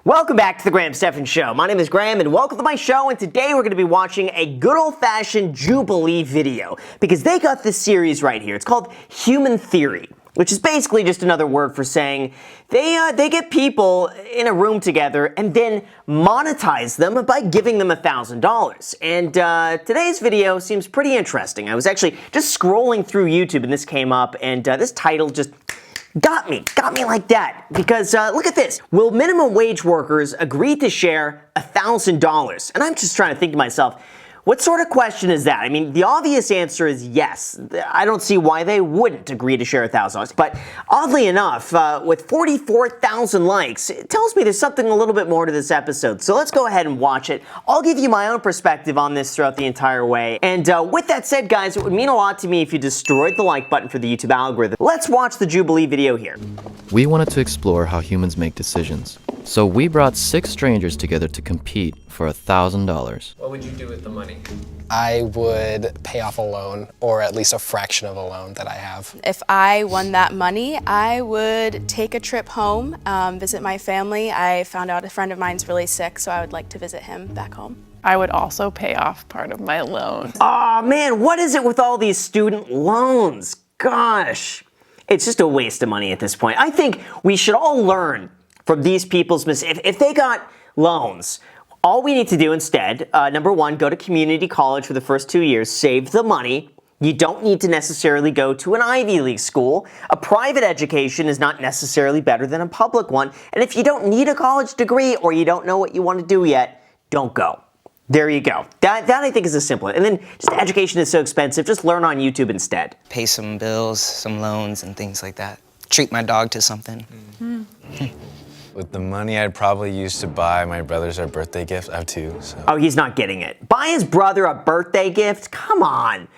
Welcome back to the Graham Stephan Show. My name is Graham and welcome to my show, and today we're going to be watching a good old-fashioned Jubilee video because they got this series right here. It's called Human Theory, which is basically just another word for saying they get people in a room together and then monetize them by giving them $1,000. And today's video seems pretty interesting. I was actually just scrolling through YouTube and this came up, and this title just got me like that, because look at this. Will minimum wage workers agree to share $1,000? And I'm just trying to think to myself, what sort of question is that? I mean, the obvious answer is yes. I don't see why they wouldn't agree to share $1,000. But oddly enough, with 44,000 likes, it tells me there's something a little bit more to this episode. So let's go ahead and watch it. I'll give you my own perspective on this throughout the entire way. And with that said, guys, it would mean a lot to me if you destroyed the like button for the YouTube algorithm. Let's watch the Jubilee video here. We wanted to explore how humans make decisions. So we brought 6 strangers together to compete for $1,000. What would you do with the money? I would pay off a loan, or at least a fraction of a loan that I have. If I won that money, I would take a trip home, visit my family. I found out a friend of mine's really sick, so I would like to visit him back home. I would also pay off part of my loan. Aw, man, what is it with all these student loans? Gosh, it's just a waste of money at this point. I think we should all learn from these people's mistakes. If they got loans, all we need to do instead, number one, go to community college for the first 2 years, save the money. You don't need to necessarily go to an Ivy League school. A private education is not necessarily better than a public one. And if you don't need a college degree or you don't know what you want to do yet, don't go. There you go. That I think is a simple. And then just education is so expensive, just learn on YouTube instead. Pay some bills, some loans, and things like that. Treat my dog to something. With the money I'd probably use to buy my brothers a birthday gift. I have 2, so. Oh, he's not getting it. Buy his brother a birthday gift? Come on.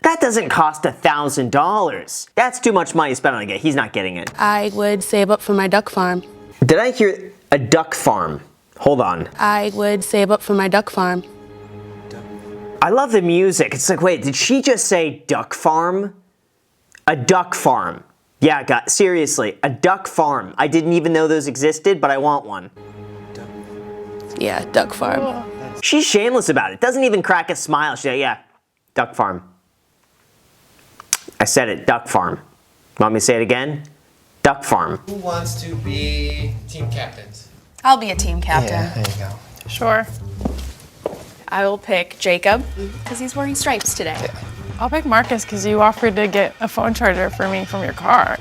That doesn't cost $1,000. That's too much money to spend on a gift. He's not getting it. I would save up for my duck farm. Did I hear a duck farm? Hold on. I would save up for my duck farm. I love the music. It's like, wait, did she just say duck farm? A duck farm. Yeah, seriously, a duck farm. I didn't even know those existed, but I want one. Yeah, duck farm. She's shameless about it. Doesn't even crack a smile. She's like, yeah, duck farm. I said it, duck farm. Want me to say it again? Duck farm. Who wants to be team captains? I'll be a team captain. Yeah, there you go. Sure. I will pick Jacob, because he's wearing stripes today. I'll pick Marcus because you offered to get a phone charger for me from your car.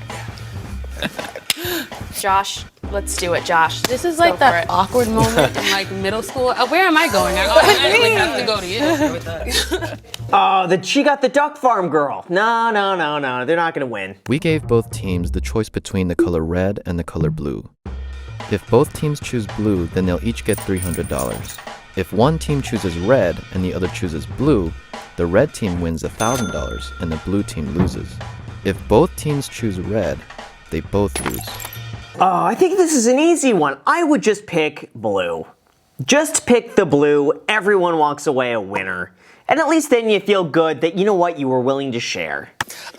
Josh, let's do it, Josh. This is like that awkward moment in like middle school. Where am I going? I automatically have to go to you. Oh, she got the duck farm girl. No, they're not gonna win. We gave both teams the choice between the color red and the color blue. If both teams choose blue, then they'll each get $300. If one team chooses red and the other chooses blue, the red team wins $1,000 and the blue team loses. If both teams choose red, they both lose. Oh, I think this is an easy one. I would just pick blue. Just pick the blue. Everyone walks away a winner. And at least then you feel good that, you know what, you were willing to share.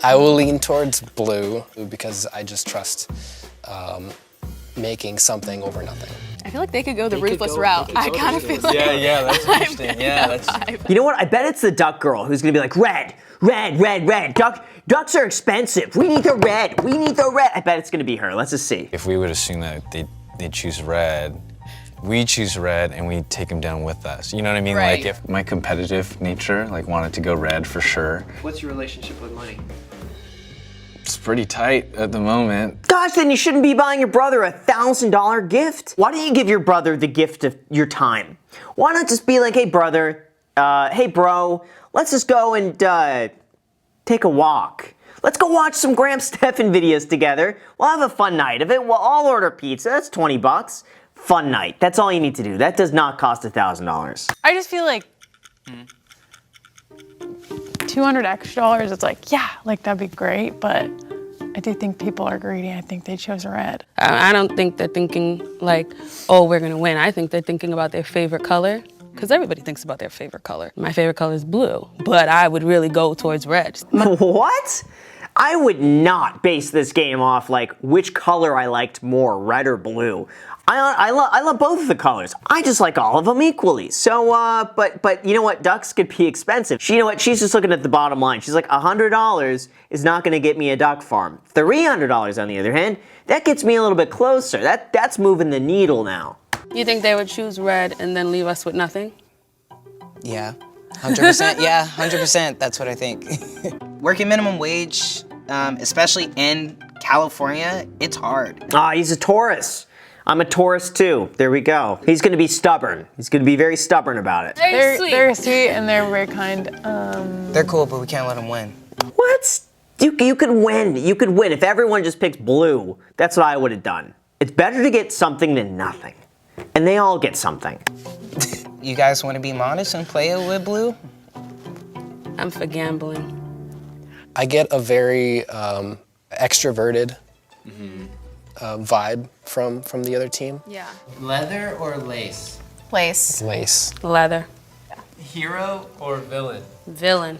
I will lean towards blue because I just trust making something over nothing. I feel like they could go the ruthless route. I kind of feel like Yeah, that's interesting. Yeah, that's. You know what? I bet it's the duck girl who's gonna be like, red. Ducks are expensive. We need the red. I bet it's gonna be her. Let's just see. If we would assume that they choose red, we choose red and we take them down with us. You know what I mean? Right. Like if my competitive nature wanted to go red for sure. What's your relationship with money? It's pretty tight at the moment. Gosh, then you shouldn't be buying your brother a $1,000 gift. Why don't you give your brother the gift of your time? Why not just be like, hey brother, hey bro, let's just go and take a walk. Let's go watch some Graham Stephan videos together. We'll have a fun night of it. We'll all order pizza. That's 20 bucks. Fun night. That's all you need to do. That does not cost $1,000. I just feel like $200 extra, it's like, yeah, like that'd be great, but I do think people are greedy. I think they chose red. I don't think they're thinking like, oh, we're gonna win. I think they're thinking about their favorite color, because everybody thinks about their favorite color. My favorite color is blue, but I would really go towards red. What? I would not base this game off like which color I liked more, red or blue. I love both of the colors. I just like all of them equally. So, but you know what? Ducks could be expensive. You know what? She's just looking at the bottom line. She's like, $100 is not going to get me a duck farm. $300, on the other hand, that gets me a little bit closer. That's moving the needle now. You think they would choose red and then leave us with nothing? Yeah, 100%. Yeah, 100%. That's what I think. Working minimum wage, especially in California, it's hard. Ah, he's a Taurus. I'm a Taurus too. There we go. He's going to be stubborn. He's going to be very stubborn about it. They're sweet and they're very kind. They're cool, but we can't let them win. What? You could win. You could win. If everyone just picks blue, that's what I would have done. It's better to get something than nothing. And they all get something. You guys want to be modest and play it with blue? I'm for gambling. I get a very extroverted vibe from the other team. Yeah. Leather or lace? Lace. Lace. Leather. Hero or villain? Villain.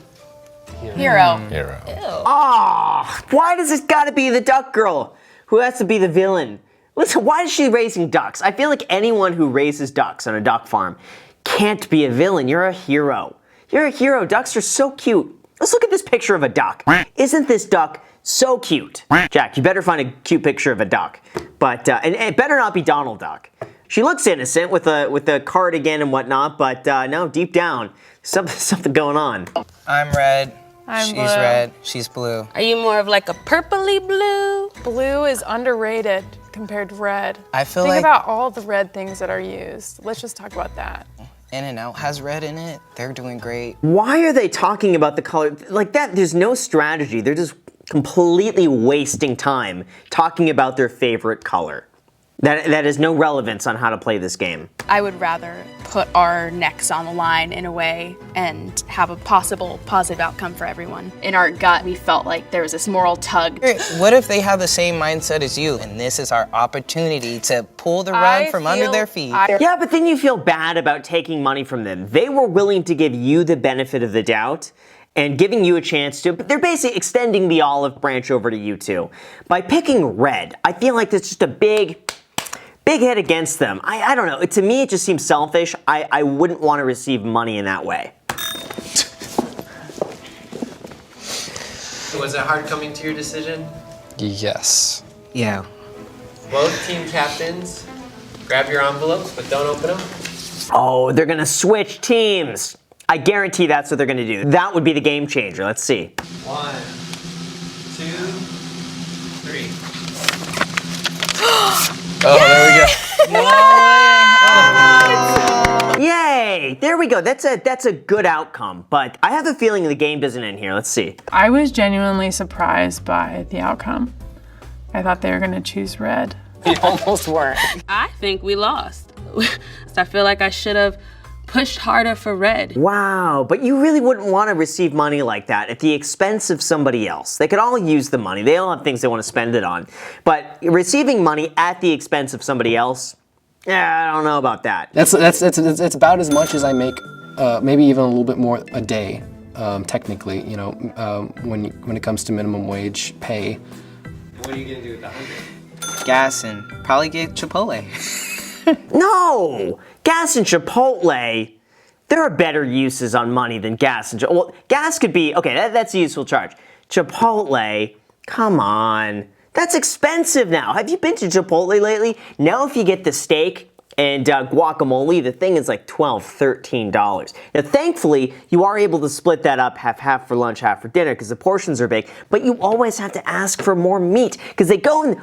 Hero. Hero. Ah, why does it gotta be the duck girl who has to be the villain? Listen, why is she raising ducks? I feel like anyone who raises ducks on a duck farm can't be a villain. You're a hero. You're a hero. Ducks are so cute. Let's look at this picture of a duck. Isn't this duck so cute? Jack, you better find a cute picture of a duck. But and it better not be Donald Duck. She looks innocent with a cardigan and whatnot, but no, deep down, something going on. I'm red. I'm She's blue. red. She's blue. Are you more of like a purpley blue? Blue is underrated compared to red. I feel Think like about all the red things that are used. Let's just talk about that. In-N-Out has red in it. They're doing great. Why are they talking about the color like that? There's no strategy. They're just completely wasting time talking about their favorite color. That has no relevance on how to play this game. I would rather put our necks on the line in a way and have a possible positive outcome for everyone. In our gut, we felt like there was this moral tug. What if they have the same mindset as you, and this is our opportunity to pull the rug from under their feet? Yeah, but then you feel bad about taking money from them. They were willing to give you the benefit of the doubt and giving you a chance to, but they're basically extending the olive branch over to you too. By picking red, I feel like that's just a big hit against them. I don't know. To me, it just seems selfish. I wouldn't want to receive money in that way. Was it hard coming to your decision? Yes. Yeah. Both team captains, grab your envelopes, but don't open them. Oh, they're gonna switch teams. I guarantee that's what they're gonna do. That would be the game changer. Let's see. 1, 2, 3. Oh, there we go. Yay! There we go. That's a good outcome. But I have a feeling the game doesn't end here. Let's see. I was genuinely surprised by the outcome. I thought they were gonna choose red. You almost weren't. I think we lost. I feel like I should have pushed harder for red. Wow, but you really wouldn't want to receive money like that at the expense of somebody else. They could all use the money. They all have things they want to spend it on. But receiving money at the expense of somebody else, I don't know about that. That's about as much as I make, maybe even a little bit more a day, technically. You know, when it comes to minimum wage pay. What are you gonna do with the 100? Gas and probably get Chipotle. No! Gas and Chipotle, there are better uses on money than gas and Chipotle. Well, gas could be, okay, that's a useful charge. Chipotle, come on. That's expensive now. Have you been to Chipotle lately? Now if you get the steak and guacamole, the thing is like $12, $13. Now thankfully, you are able to split that up half for lunch, half for dinner because the portions are big, but you always have to ask for more meat because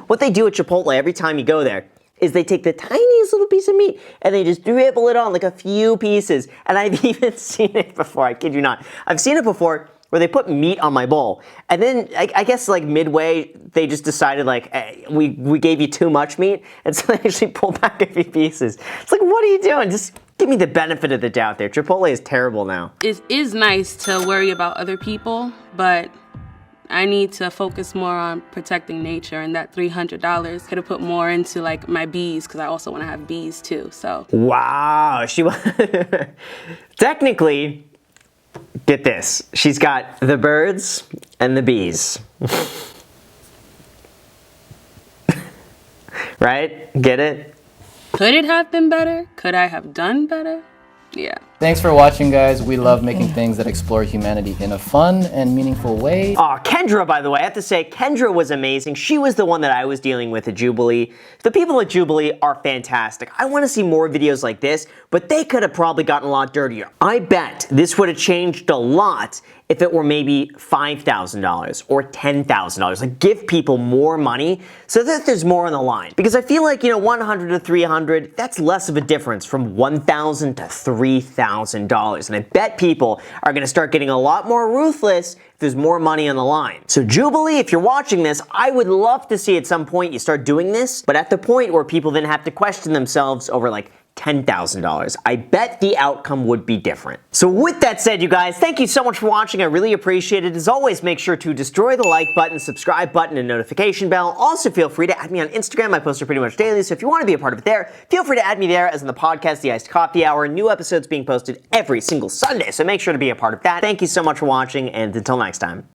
what they do at Chipotle every time you go there is they take the tiniest little piece of meat and they just dribble it on like a few pieces. And I've even seen it before, I kid you not. I've seen it before where they put meat on my bowl. And then I guess like midway, they just decided like, hey, we gave you too much meat. And so they actually pulled back a few pieces. It's like, what are you doing? Just give me the benefit of the doubt there. Chipotle is terrible now. It is nice to worry about other people, but I need to focus more on protecting nature, and that $300 could have put more into like my bees because I also want to have bees too. So wow, technically, get this, she's got the birds and the bees. Right? Get it? Could it have been better? Could I have done better? Yeah. Thanks for watching, guys. We love making things that explore humanity in a fun and meaningful way. Oh, Kendra, by the way, I have to say, Kendra was amazing. She was the one that I was dealing with at Jubilee. The people at Jubilee are fantastic. I want to see more videos like this, but they could have probably gotten a lot dirtier. I bet this would have changed a lot if it were maybe $5,000 or $10,000. Like, give people more money so that there's more on the line. Because I feel like, you know, 100 to 300, that's less of a difference from $1,000 to $3,000. And I bet people are going to start getting a lot more ruthless if there's more money on the line. So Jubilee, if you're watching this, I would love to see at some point you start doing this, but at the point where people then have to question themselves over like $10,000. I bet the outcome would be different. So with that said, you guys, thank you so much for watching. I really appreciate it. As always, make sure to destroy the like button, subscribe button, and notification bell. Also, feel free to add me on Instagram. I post pretty much daily, so if you want to be a part of it there, feel free to add me there, as in the podcast, The Iced Coffee Hour. New episodes being posted every single Sunday, so make sure to be a part of that. Thank you so much for watching, and until next time.